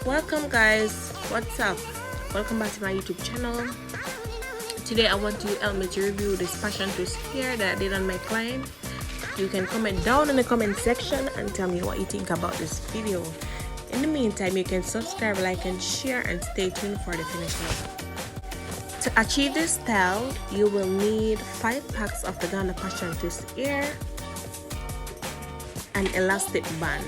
Welcome guys, what's up? Welcome back to my YouTube channel. Today I want you to help me to review this fashion twist here that I did on my client. You can comment down in the comment section and tell me what you think about this video. In the meantime, you can subscribe, like and share, and stay tuned for the finished look. To achieve this style, you will need 5 packs of the Ghana fashion twist hair, an elastic band,